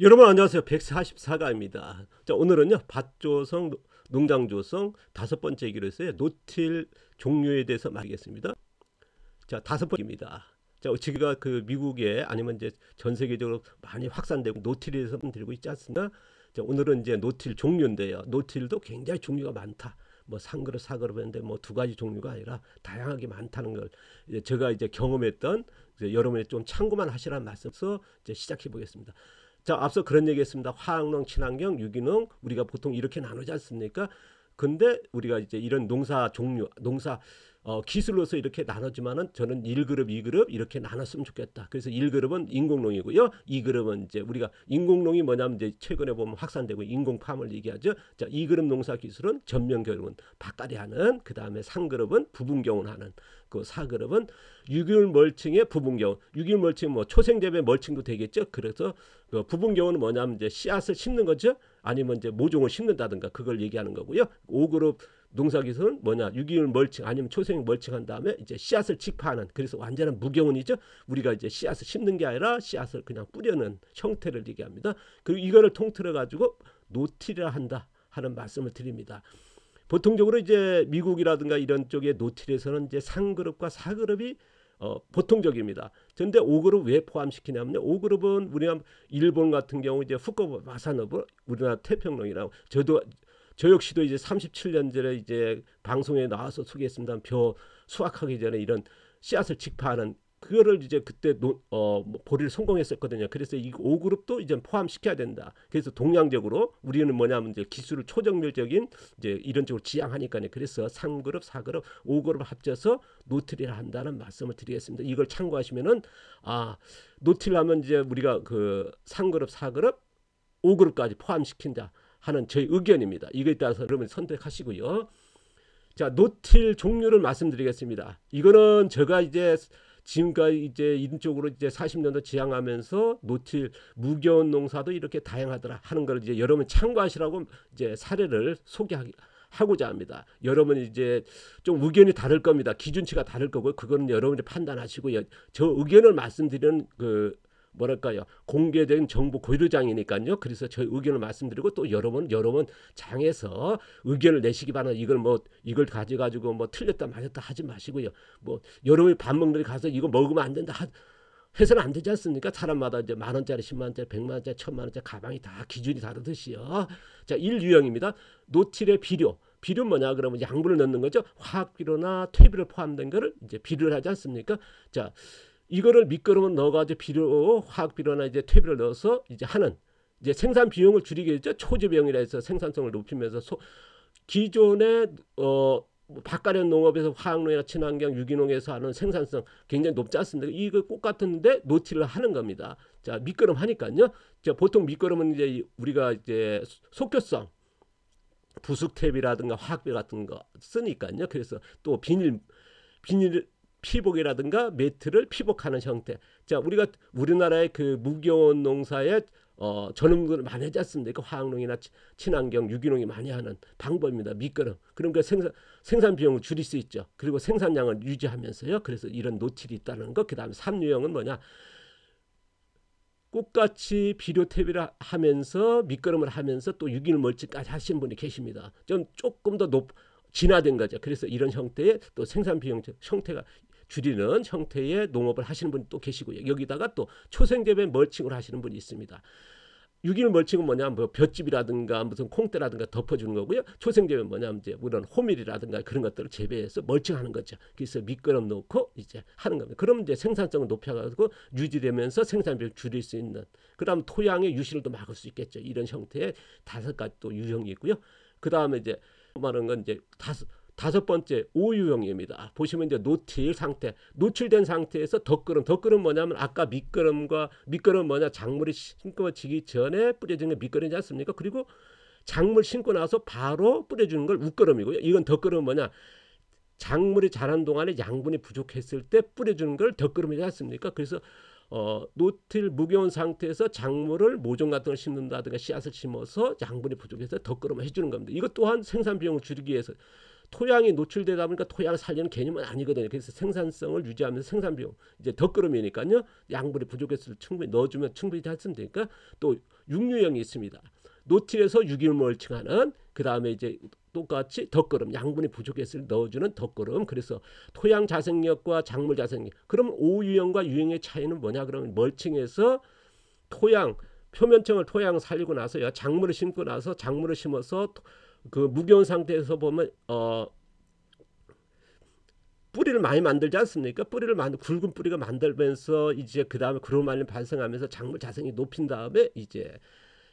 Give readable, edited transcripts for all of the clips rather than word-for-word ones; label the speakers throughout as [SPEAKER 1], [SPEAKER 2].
[SPEAKER 1] 여러분 안녕하세요. 144가입니다. 자, 오늘은요. 밭조성, 농장조성 다섯 번째 얘기로 해서요. 노틸 종류에 대해서 말하겠습니다. 자, 다섯 번째입니다. 자, 지금가 그 미국에 아니면 이제 전 세계적으로 많이 확산되고 노틸에서 들고 있지 않습니까? 자, 오늘은 이제 노틸 종류인데요. 노틸도 굉장히 종류가 많다. 뭐 상그릇, 사그릇 했는데 뭐 두 가지 종류가 아니라 다양하게 많다는 걸 이제 제가 이제 경험했던 이제 여러분이 좀 참고만 하시라는 말씀서 이제 시작해 보겠습니다. 자, 앞서 그런 얘기했습니다. 화학농, 친환경, 유기농 우리가 보통 이렇게 나누지 않습니까? 근데 우리가 이제 이런 농사 종류, 농사 기술로서 이렇게 나누지만은 저는 1그룹, 2그룹 이렇게 나눴으면 좋겠다. 그래서 1그룹은 인공농이고요. 2그룹은 이제 우리가 인공농이 뭐냐면 이제 최근에 보면 확산되고 인공팜을 얘기하죠. 자, 2그룹 농사 기술은 전면경운 밭갈이 하는, 그다음에 3그룹은 부분경운 하는, 그 4그룹은 유기물 멀칭의 부분경운. 유기물 멀칭 뭐 초생재배 멀칭도 되겠죠. 그래서 그 부분경운은 뭐냐면 이제 씨앗을 심는 거죠. 아니면 이제 모종을 심는다든가 그걸 얘기하는 거고요. 5그룹 농사기술은 뭐냐, 유기물 멀칭 아니면 초생 멀칭한 다음에 이제 씨앗을 직파하는, 그래서 완전한 무경운이죠. 우리가 이제 씨앗을 심는 게 아니라 씨앗을 그냥 뿌려는 형태를 얘기합니다. 그리고 이거를 통틀어 가지고 노틸이라 한다 하는 말씀을 드립니다. 보통적으로 이제 미국이라든가 이런 쪽의 노틸에서는 이제 3그룹과 4그룹이 보통적입니다. 그런데 5그룹 왜 포함시키냐면요. 5그룹은 우리가 일본 같은 경우 이제 후쿠오카 마사노부, 우리나라 태평양이라고, 저 역시도 이제 37년 전에 이제 방송에 나와서 소개했습니다. 벼 수확하기 전에 이런 씨앗을 직파하는 그거를 이제 그때 보리를 성공했었거든요. 그래서 이 5그룹도 이제 포함시켜야 된다. 그래서 동양적으로 우리는 뭐냐면 이제 기술을 초정밀적인 이제 이런 쪽으로 지향하니까요. 그래서 3그룹, 4그룹, 5그룹을 합쳐서 노틸이라 한다는 말씀을 드리겠습니다. 이걸 참고하시면은 노틸 하면 이제 우리가 그 3그룹, 4그룹, 5그룹까지 포함시킨다 하는 저희 의견입니다. 이거에 따라서 여러분 선택하시고요. 자, 노틸 종류를 말씀드리겠습니다. 이거는 제가 이제 지금까지 이제 이런 쪽으로 이제 40년도 지향하면서 노틸 무겨운 농사도 이렇게 다양하더라 하는 걸 이제 여러분 참고하시라고 이제 사례를 소개하고자 합니다. 여러분 이제 좀 의견이 다를 겁니다. 기준치가 다를 거고 그거는 여러분이 판단하시고요. 저 의견을 말씀드리는 그 뭐랄까요, 공개된 정보 고유장이니까요. 그래서 저희 의견을 말씀드리고 또 여러분 장에서 의견을 내시기 바랍니다. 이걸 가져가지고 뭐 틀렸다 맞았다 하지 마시고요. 뭐 여러분이 밥 먹는 데 가서 이거 먹으면 안 된다 해서는 안 되지 않습니까? 사람마다 이제 10,000원짜리, 100,000원짜리, 100만원짜리, 1,000만원짜리 가방이 다 기준이 다르듯이요. 자, 1유형입니다. 노틸의 비료. 비료 뭐냐 그러면 양분을 넣는 거죠. 화학비료나 퇴비를 포함된 거를 이제 비료를 하지 않습니까? 자, 이거를 밑거름을 넣어가지고 비료, 화학비료나 이제 퇴비를 넣어서 이제 하는, 이제 생산 비용을 줄이겠죠. 초저비용이라 해서 생산성을 높이면서 기존의 밭가련 농업에서 화학농이나 친환경, 유기농에서 하는 생산성 굉장히 높지 않습니까? 이거 똑같은데 노틸을 하는 겁니다. 자, 밑거름 하니까요. 자, 보통 밑거름은 이제 우리가 이제 속효성, 부숙탭이라든가 화학비 같은 거 쓰니까요. 그래서 또 비닐 피복이라든가 매트를 피복하는 형태. 자, 우리가 우리나라의 그 무교원 농사에 전문가를 많이 하지 않습니까? 화학농이나 친환경, 유기농이 많이 하는 방법입니다. 밑거름. 그러니까 생산 비용을 줄일 수 있죠. 그리고 생산량을 유지하면서요. 그래서 이런 노틸이 있다는 거. 그 다음에 3유형은 뭐냐? 꽃같이 비료 퇴비를 하면서 밑거름을 하면서 또 유기물 멀칭까지 하시는 분이 계십니다. 좀 조금 더 진화된 거죠. 그래서 이런 형태의 또 생산 비용 형태가 줄이는 형태의 농업을 하시는 분이 또 계시고요. 여기다가 또 초생재배 멀칭을 하시는 분이 있습니다. 유기물 멀칭은 뭐냐면 뭐 볏짚이라든가 무슨 콩대라든가 덮어주는 거고요. 초생재배는 뭐냐면 이제 우리는 호밀이라든가 그런 것들을 재배해서 멀칭하는 거죠. 그래서 밑거름 놓고 이제 하는 겁니다. 그러면 이제 생산성을 높여가지고 유지되면서 생산비를 줄일 수 있는. 그다음 토양의 유실을 또 막을 수 있겠죠. 이런 형태의 5가지 또 유형이 있고요. 그 다음에 이제 말하는 건 이제 다섯 번째 5유형입니다. 보시면 이제 노틸 상태, 노출된 상태에서 덧거름 뭐냐면 아까 밑거름 뭐냐, 작물이 심겨지기 전에 뿌려지는 게 밑거름이지 않습니까? 그리고 작물 심고 나서 바로 뿌려주는 걸 웃거름이고요. 이건 덧거름 뭐냐, 작물이 자란 동안에 양분이 부족했을 때 뿌려주는 걸 덧거름이지 않습니까? 그래서 노틸 무겨운 상태에서 작물을 모종 같은 걸 심는다든가 씨앗을 심어서 양분이 부족해서 덧거름을 해주는 겁니다. 이것 또한 생산 비용을 줄이기 위해서 토양이 노출되다 보니까 토양을 살리는 개념은 아니거든요. 그래서 생산성을 유지하면서 생산 비용 이제 덧걸음이니까요. 양분이 부족했을 때 충분히 넣어주면 충분히 잘 쓰면 되니까 또 육류형이 있습니다. 노틸에서 유기물 멀칭하는 그 다음에 이제 똑같이 덧걸음 양분이 부족했을 때 넣어주는 덧걸음. 그래서 토양 자생력과 작물 자생력. 그럼 O유형과 U형의 차이는 뭐냐? 그러면 멀칭에서 토양 표면층을 토양 살리고 나서요. 작물을 심고 나서 작물을 심어서 그 무겨운 상태에서 보면 뿌리를 많이 만들지 않습니까? 굵은 뿌리가 만들면서 이제 그 다음에 그로말린 발생하면서 작물 자생이 높인 다음에 이제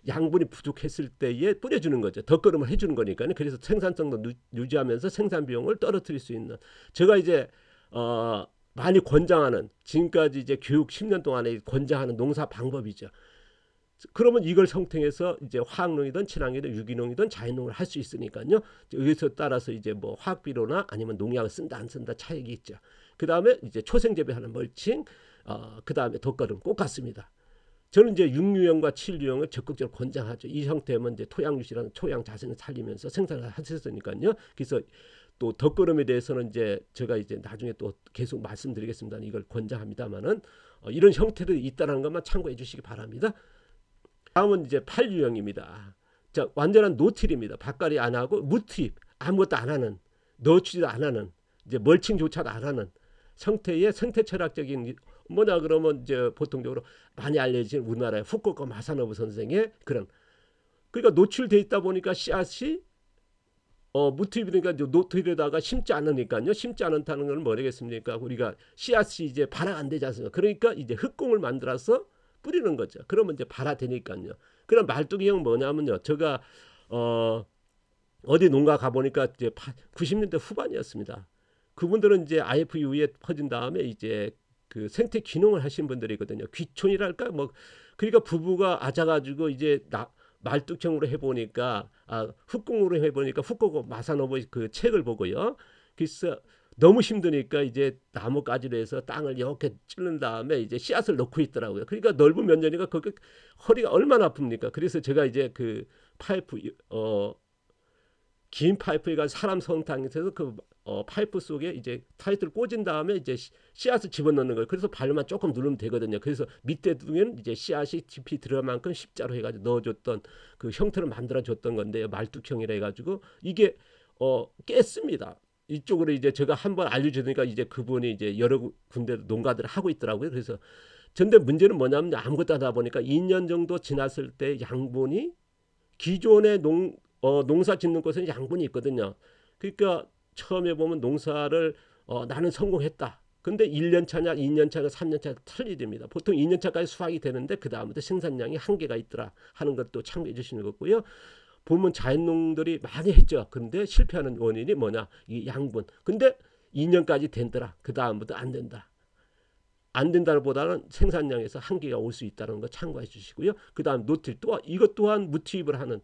[SPEAKER 1] 양분이 부족했을 때에 뿌려주는 거죠. 덧걸음을 해주는 거니까요. 그래서 생산성도 유지하면서 생산 비용을 떨어뜨릴 수 있는 제가 이제 많이 권장하는 지금까지 이제 교육 10년 동안에 권장하는 농사 방법이죠. 그러면 이걸 성통해서 이제 화학농이든 친환경이든 유기농이든 자연농을 할 수 있으니까요. 여기서 따라서 이제 뭐 화학비료나 아니면 농약을 쓴다 안 쓴다 차이가 있죠. 그 다음에 이제 초생재배하는 멀칭, 그 다음에 덧걸음 꼭 같습니다. 저는 이제 6유형과 7유형을 적극적으로 권장하죠. 이 형태면 이제 토양 유지라는 토양 자생을 살리면서 생산을 하셨으니까요. 그래서 또 덧걸음에 대해서는 이제 제가 이제 나중에 또 계속 말씀드리겠습니다. 이걸 권장합니다만은 이런 형태들이 있다는 것만 참고해 주시기 바랍니다. 다음은 이제 8유형입니다. 자, 완전한 노틸입니다. 밭갈이 안 하고 무투입, 아무것도 안 하는, 넣어주지도 안 하는, 이제 멀칭조차도 안 하는 형태의 생태 철학적인 뭐냐 그러면 이제 보통적으로 많이 알려진 우리나라의 후쿠오카 마사노부 선생의 그런 그러니까 노출돼 있다 보니까 씨앗이 무투입이니까 노틸에다가 심지 않으니까요. 심지 않다는 건 뭐겠습니까? 우리가 씨앗이 이제 발화가 안 되지 않습니까? 그러니까 이제 흙공을 만들어서 뿌리는 거죠. 그러면 이제 발화되니까요. 그럼 말뚝이형 뭐냐면요. 제가 어디 농가 가보니까 이제 90년대 후반이었습니다. 그분들은 이제 IF 이후에 퍼진 다음에 이제 그 생태 귀농을 하신 분들이거든요. 귀촌이랄까 뭐 그러니까 부부가 아자가지고 이제 말뚝형으로 해보니까 흙공으로 해보니까 후쿠오카 마사노부 그 책을 보고요. 그래서 너무 힘드니까 이제 나무가지로 해서 땅을 이렇게 찌른 다음에 이제 씨앗을 넣고 있더라고요. 그러니까 넓은 면적이니까 거기 허리가 얼마나 아픕니까? 그래서 제가 이제 그 파이프 긴 파이프가 사람 성탕에서 그 파이프 속에 이제 타이트를 꽂은 다음에 이제 씨앗을 집어넣는 거예요. 그래서 발만 조금 누르면 되거든요. 그래서 밑에 두면 이제 씨앗이 깊이 들어갈 만큼 십자로 해가지고 넣어줬던 그 형태를 만들어줬던 건데요. 말뚝형이라 해가지고 이게 깼습니다. 이쪽으로 이제 제가 한번 알려주니까 이제 그분이 이제 여러 군데 농가들을 하고 있더라고요. 그래서 근데 문제는 뭐냐면 아무것도 하다 보니까 2년 정도 지났을 때 양분이 기존의 농사 짓는 곳에 양분이 있거든요. 그러니까 처음에 보면 농사를 나는 성공했다. 근데 1년 차냐 2년 차냐 3년 차냐 틀리됩니다. 보통 2년 차까지 수확이 되는데 그 다음부터 생산량이 한계가 있더라 하는 것도 참고해 주시는 거고요. 보면 자연농들이 많이 했죠. 그런데 실패하는 원인이 뭐냐? 이 양분. 근데 2년까지 된더라. 그 다음부터 안 된다. 안 된다는 보다는 생산량에서 한계가 올 수 있다는 거 참고해 주시고요. 그 다음 노틸 또 이것 또한 무투입을 하는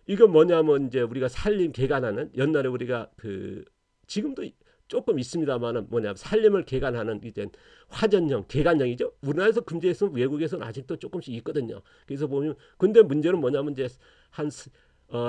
[SPEAKER 1] 이건 뭐냐면 이제 우리가 산림 개간하는 옛날에 우리가 그 지금도 조금 있습니다만은 뭐냐면 산림을 개간하는 이제 화전형 개간형이죠. 우리나라에서 금지했으면 외국에서는 아직도 조금씩 있거든요. 그래서 보면 근데 문제는 뭐냐면 이제 한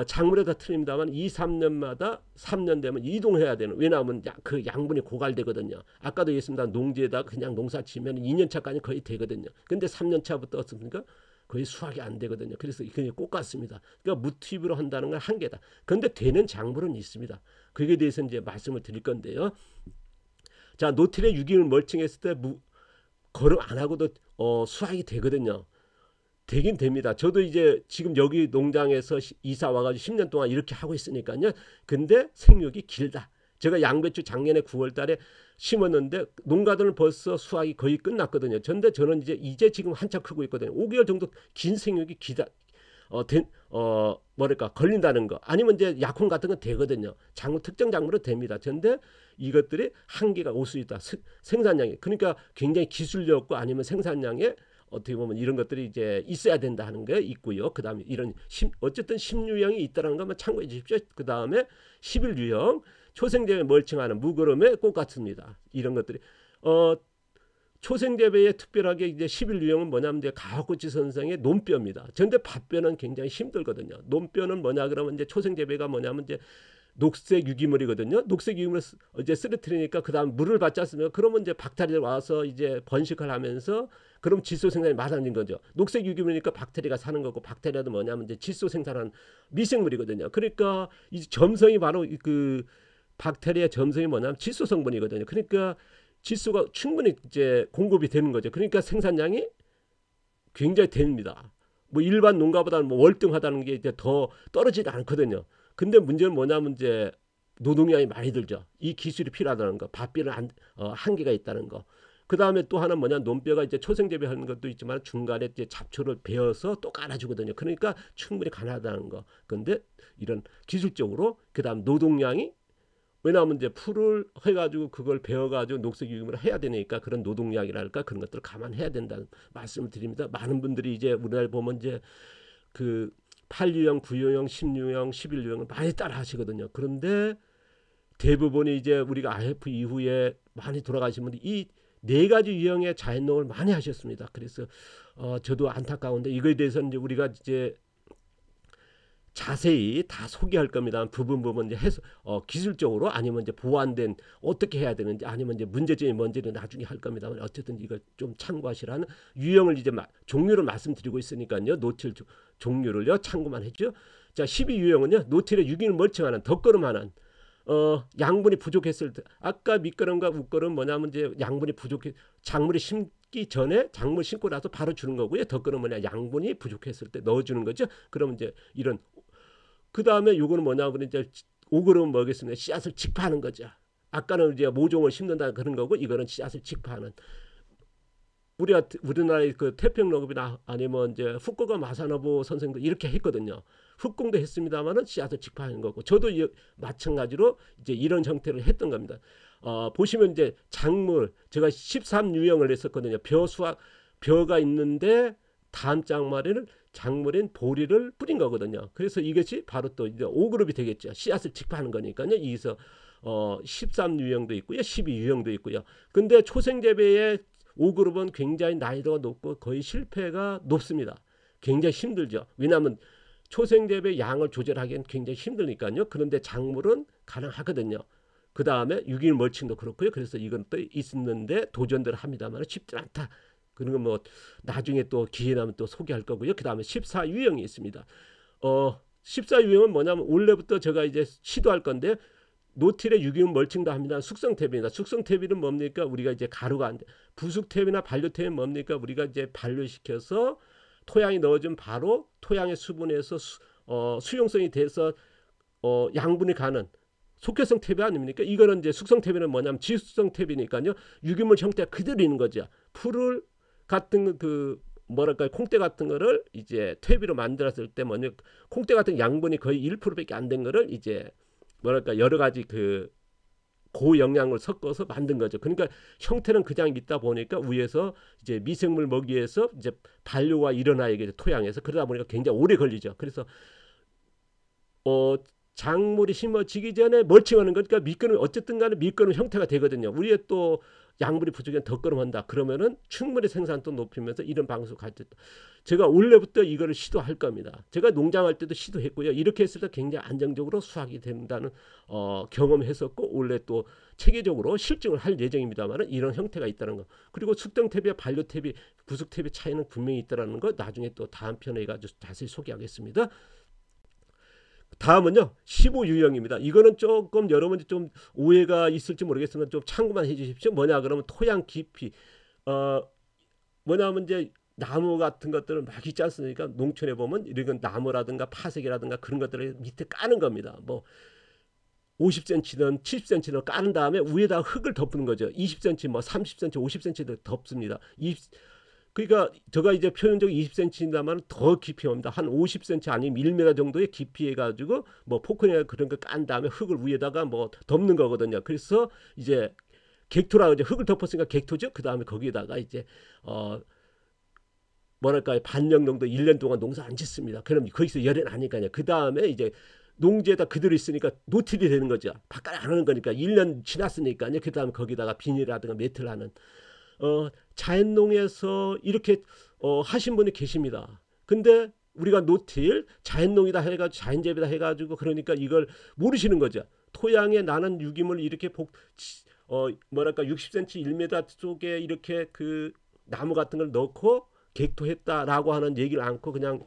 [SPEAKER 1] 작물에다 틀립니다만 2, 3년마다 3년 되면 이동해야 되는 왜냐하면 그 양분이 고갈되거든요. 아까도 얘기했습니다. 농지에다 그냥 농사 지면 2년 차까지 거의 되거든요. 근데 3년 차부터 어떻습니까? 거의 수확이 안 되거든요. 그래서 그게 꼭 같습니다. 그러니까 무투입으로 한다는 건 한계다. 그런데 되는 작물은 있습니다. 그에 대해서 이제 말씀을 드릴 건데요. 자, 노틸의 유기물 멀칭했을 때 거름 안 하고도 수확이 되거든요. 되긴 됩니다. 저도 이제 지금 여기 농장에서 이사 와가지고 10년 동안 이렇게 하고 있으니까요. 근데 생육이 길다. 제가 양배추 작년에 9월 달에 심었는데 농가들은 벌써 수확이 거의 끝났거든요. 근데 저는 이제 지금 한참 크고 있거든요. 5개월 정도 긴 생육이 뭐랄까 걸린다는 거 아니면 이제 약혼 같은 건 되거든요. 특정 작물은 됩니다. 그런데 이것들이 한계가 올 수 있다. 생산량이 그러니까 굉장히 기술력 아니면 생산량에 어떻게 보면 이런 것들이 이제 있어야 된다 하는 게 있고요. 그 다음에 이런 어쨌든 10유형이 있다는 것만 참고해 주십시오. 그 다음에 11유형 초생재배 멀칭하는 무거름에 꼭 같습니다. 이런 것들이 초생재배에 특별하게 이제 11유형은 뭐냐면 이제 가와구치 선생의 논뼈입니다. 그런데 밭뼈는 굉장히 힘들거든요. 논뼈는 뭐냐 그러면 이제 초생재배가 뭐냐면 이제 녹색 유기물이거든요. 녹색 유기물을 이제 쓰러뜨리니까 그 다음 물을 받지 않습니까? 그러면 이제 박테리아가 와서 이제 번식을 하면서 그럼 질소 생산이 많아진 거죠. 녹색 유기물이니까 박테리아가 사는 거고, 박테리아도 뭐냐면 이제 질소 생산하는 미생물이거든요. 그러니까 이 점성이 바로 그 박테리아 점성이 뭐냐면 질소 성분이거든요. 그러니까 질소가 충분히 이제 공급이 되는 거죠. 그러니까 생산량이 굉장히 됩니다. 뭐 일반 농가보다는 뭐 월등하다는 게 이제 더 떨어지지 않거든요. 근데 문제는 뭐냐면 이제 노동량이 많이 들죠. 이 기술이 필요하다는 거, 밭비는 한계가 있다는 거. 그 다음에 또 하나 뭐냐, 논뼈가 이제 초생재배하는 것도 있지만 중간에 이제 잡초를 베어서 또 깔아주거든요. 그러니까 충분히 가능하다는 거. 근데 이런 기술적으로 그 다음 노동량이, 왜냐하면 이제 풀을 해가지고 그걸 베어가지고 녹색 유기물을 해야 되니까 그런 노동량이랄까 그런 것들을 감안해야 된다는 말씀을 드립니다. 많은 분들이 이제 우리나라에 보면 이제 그 8유형, 9유형, 10유형, 11유형을 많이 따라 하시거든요. 그런데 대부분이 이제 우리가 IF 이후에 많이 돌아가신 분들이 이 네 가지 유형의 자연농을 많이 하셨습니다. 그래서 저도 안타까운데 이거에 대해서는 이제 우리가 이제 자세히 다 소개할 겁니다. 부분 이제 해서 기술적으로 아니면 이제 보완된 어떻게 해야 되는지 아니면 이제 문제점이 뭔지는 나중에 할 겁니다만 어쨌든 이걸 좀 참고하시라는 유형을 이제 종류를 말씀드리고 있으니까요. 노틸 종류를요 참고만 했죠. 자, 12유형은요 노틸의 유기는 멀쩡하는 덧걸음하는 양분이 부족했을 때, 아까 밑거름과 웃거름 뭐냐면 이제 양분이 부족해, 작물이 심기 전에 작물 심고 나서 바로 주는 거고요. 덧걸음 뭐냐, 양분이 부족했을 때 넣어주는 거죠. 그러면 이제 이런, 그 다음에 요거는 뭐냐면 이제 5그램은 뭐겠습니까? 씨앗을 직파하는 거죠. 아까는 이제 모종을 심는다 그런 거고, 이거는 씨앗을 직파하는. 우리나라의 그 태평농업이나 아니면 이제 후쿠오카 마사노부 선생도 이렇게 했거든요. 흑공도 했습니다만은 씨앗을 직파하는 거고, 저도 마찬가지로 이제 이런 형태를 했던 겁니다. 보시면 이제 작물, 제가 13유형을 했었거든요. 벼가 있는데 다음 작물인 보리를 뿌린 거거든요. 그래서 이것이 바로 또 이제 5그룹이 되겠죠. 씨앗을 직파하는 거니까요. 여기서 13유형도 있고요, 12유형도 있고요. 근데 초생재배의 5그룹은 굉장히 난이도가 높고 거의 실패가 높습니다. 굉장히 힘들죠. 왜냐하면 초생재배 양을 조절하기엔 굉장히 힘드니까요. 그런데 작물은 가능하거든요. 그 다음에 유기물 멀칭도 그렇고요. 그래서 이건 또 있는데 도전들을 합니다만 쉽지 않다. 그런 건 뭐 나중에 또 기회 나면 또 소개할 거고요. 그 다음에 14유형이 있습니다. 14유형은 뭐냐면 원래부터 제가 이제 시도할 건데, 노틸의 유기물 멀칭도 합니다. 숙성탭입니다. 숙성탭이는 뭡니까? 우리가 이제 가루가 안 돼. 부숙탭이나 반려탭은 뭡니까? 우리가 이제 반려시켜서 토양에 넣어주면 바로 토양의 수분에서 수용성이 돼서 양분이 가는 속효성 탭이 아닙니까? 이거는 이제 숙성탭이는 뭐냐면 지숙성탭이니까요. 유기물 형태가 그대로 있는 거죠. 풀을 같은 그 뭐랄까 콩대 같은 거를 이제 퇴비로 만들었을 때 뭐냐, 콩대 같은 양분이 거의 1%밖에 안 된 거를 이제 뭐랄까 여러 가지 그 고영양을 섞어서 만든 거죠. 그러니까 형태는 그냥 있다 보니까 위에서 이제 미생물 먹이에서 이제 반려가 일어나야 게 토양에서, 그러다 보니까 굉장히 오래 걸리죠. 그래서 작물이 심어지기 전에 멀칭하는 거니까 밑거름, 어쨌든 간에 밑거름 형태가 되거든요. 우리의 또 양분이 부족한 덧거름한다. 그러면은 충분히 생산도 높이면서 이런 방식으로 갈 때, 제가 원래부터 이거를 시도할 겁니다. 제가 농장할 때도 시도했고요. 이렇게 했을 때 굉장히 안정적으로 수확이 된다는 경험했었고, 원래 또 체계적으로 실증을 할 예정입니다만 이런 형태가 있다는 거. 그리고 숙성탭이와 반려탭이, 부숙탭의 차이는 분명히 있다는 거 나중에 또 다음 편에 가지고 자세히 소개하겠습니다. 다음은요 15유형입니다. 이거는 조금 여러분이 좀 오해가 있을지 모르겠으면 좀 참고만 해주십시오. 뭐냐 그러면 토양 깊이, 뭐냐면 이제 나무 같은 것들을 막 있지 않습니까? 농촌에 보면 이런 나무라든가 파색이라든가 그런 것들을 밑에 까는 겁니다. 뭐 50cm든 70cm든 까는 다음에 위에다가 흙을 덮는 거죠. 20cm, 뭐 30cm, 50cm도 덮습니다. 그러니까 제가 이제 표현적으로 20cm입니다만 더 깊이 옵니다. 한 50cm 아니면 1m 정도의 깊이 해가지고 뭐 포크나 그런 거 깐 다음에 흙을 위에다가 뭐 덮는 거거든요. 그래서 이제 객토라고 이제 흙을 덮었으니까 객토죠. 그 다음에 거기에다가 이제 뭐랄까요, 반년 정도 1년 동안 농사 안 짓습니다. 그럼 거기서 열이 나니까요. 그 다음에 이제 농지에다 그대로 있으니까 노틸이 되는 거죠. 바깥 안 하는 거니까 1년 지났으니까요. 그 다음에 거기다가 비닐이라든가 매트를 하는. 자연농에서 이렇게 하신 분이 계십니다. 근데 우리가 노틸 자연농이다 해가지고 자연재배다 해가지고 그러니까 이걸 모르시는 거죠. 토양에 나는 유기물 이렇게 뭐랄까 60cm 1m 쪽에 이렇게 그 나무 같은 걸 넣고 객토했다라고 하는 얘기를 않고 그냥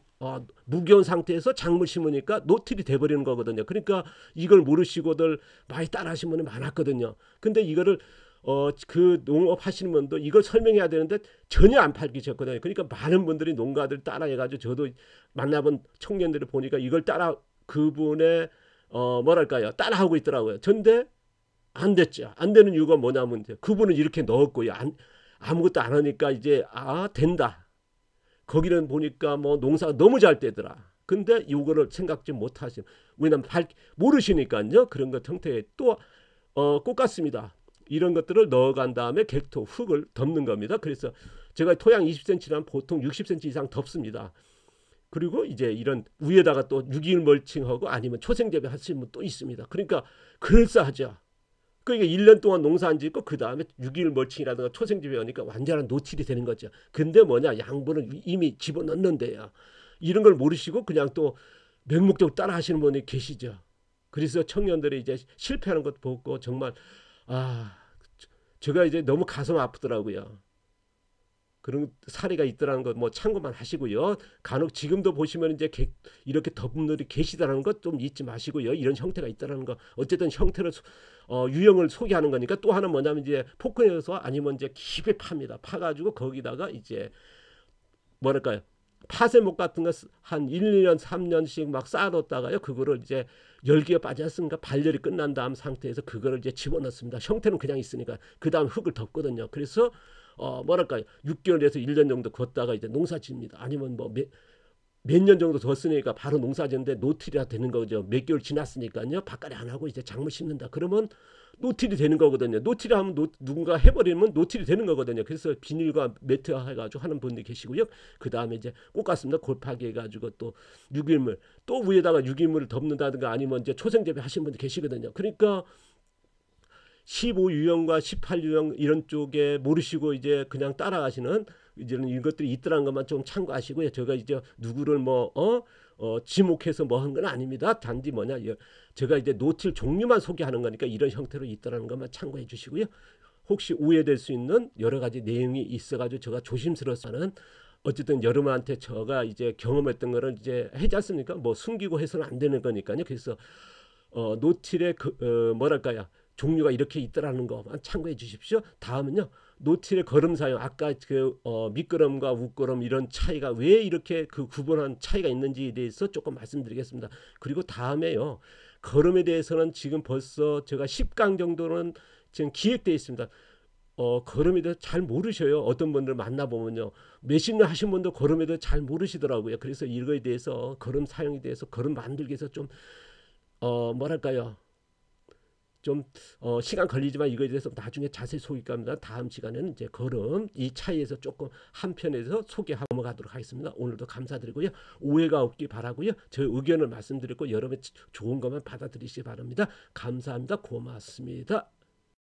[SPEAKER 1] 무기온 상태에서 작물 심으니까 노틸이 돼버리는 거거든요. 그러니까 이걸 모르시고들 많이 따라하시는 분이 많았거든요. 근데 이거를 그 농업 하시는 분도 이걸 설명해야 되는데 전혀 안 밝히셨거든요. 그러니까 많은 분들이 농가들 따라해가지고 저도 만나본 청년들을 보니까 이걸 따라 그분의 뭐랄까요 따라하고 있더라고요. 근데 안 됐죠. 안 되는 이유가 뭐냐면 그분은 이렇게 넣었고요. 아무것도 안 하니까 이제 된다. 거기는 보니까 뭐 농사가 너무 잘 되더라. 근데 이거를 생각지 못하시는 왜냐면 모르시니까요. 그런 것 형태에 또 꽃같습니다. 이런 것들을 넣어간 다음에 객토 흙을 덮는 겁니다. 그래서 제가 토양 20cm라면 보통 60cm 이상 덮습니다. 그리고 이제 이런 위에다가 또 유기물 멀칭하고 아니면 초생재배 하시는 분 또 있습니다. 그러니까 그럴싸하죠. 그러니까 1년 동안 농사 안 짓고 그 다음에 유기물 멀칭이라든가 초생재배 하니까 완전한 노틸이 되는 거죠. 근데 뭐냐 양분은 이미 집어넣는데요. 이런 걸 모르시고 그냥 또 맹목적으로 따라 하시는 분이 계시죠. 그래서 청년들이 이제 실패하는 것도 보고 정말 제가 이제 너무 가슴 아프더라고요. 그런 사례가 있더라는 것 뭐 참고만 하시고요. 간혹 지금도 보시면 이제 이렇게 덮분들이 계시다는 것 좀 잊지 마시고요. 이런 형태가 있다는 거 어쨌든 형태를 유형을 소개하는 거니까 또 하나 뭐냐면 이제 포크내서 아니면 이제 깊이 팝니다. 파가지고 거기다가 이제 뭐랄까요 파쇄목 같은 거 한 1, 2년 3년씩 막 쌓아뒀다가요. 그거를 이제 열기가 빠졌으니까 발열이 끝난 다음 상태에서 그거를 이제 집어넣습니다. 형태는 그냥 있으니까 그 다음 흙을 덮거든요. 그래서 뭐랄까요 6개월에서 1년 정도 걷다가 이제 농사 짓니다. 아니면 뭐 몇 년 정도 뒀으니까 바로 농사 짓는데 노틸이라 되는 거죠. 몇 개월 지났으니까요. 밭갈이 안 하고 이제 작물 심는다. 그러면 노틸이 되는 거거든요. 노틸이 하면 누군가 해버리면 노틸이 되는 거거든요. 그래서 비닐과 매트 해가지고 하는 분들이 계시고요. 그 다음에 이제 꽃같습니다. 골파기 해가지고 또 유기물 또 위에다가 유기물을 덮는다든가 아니면 이제 초생재배 하시는 분들 계시거든요. 그러니까 15유형과 18유형 이런 쪽에 모르시고 이제 그냥 따라가시는 이제는 이것들이 있더라는 것만 좀 참고하시고요. 제가 이제 누구를 지목해서 뭐 한 건 아닙니다. 단지 뭐냐 제가 이제 노틸 종류만 소개하는 거니까 이런 형태로 있더라는 것만 참고해 주시고요. 혹시 오해될 수 있는 여러 가지 내용이 있어가지고 제가 조심스러워서는 어쨌든 여러분한테 제가 이제 경험했던 거를 이제 하지 않습니까? 뭐 숨기고 해서는 안 되는 거니까요. 그래서 노틸의 뭐랄까요 종류가 이렇게 있더라는 것만 참고해 주십시오. 다음은요. 노틸의 걸음 사용 아까 밑걸음과 윗걸음 이런 차이가 왜 이렇게 그 구분한 차이가 있는지에 대해서 조금 말씀드리겠습니다. 그리고 다음에요. 걸음에 대해서는 지금 벌써 제가 10강 정도는 지금 기획되어 있습니다. 걸음에 대해서 잘 모르셔요. 어떤 분들 만나보면요. 몇십 년 하신 분도 걸음에 대해서 잘 모르시더라고요. 그래서 이거에 대해서 걸음 사용에 대해서 걸음 만들기 위해서 좀 뭐랄까요. 좀 시간 걸리지만 이거에 대해서 나중에 자세히 소개할 겁니다. 다음 시간에는 이제 걸음 이 차이에서 조금 한편에서 소개하고 넘어가도록 하겠습니다. 오늘도 감사드리고요. 오해가 없기 바라고요. 제 의견을 말씀드렸고 여러분의 좋은 것만 받아들이시기 바랍니다. 감사합니다. 고맙습니다.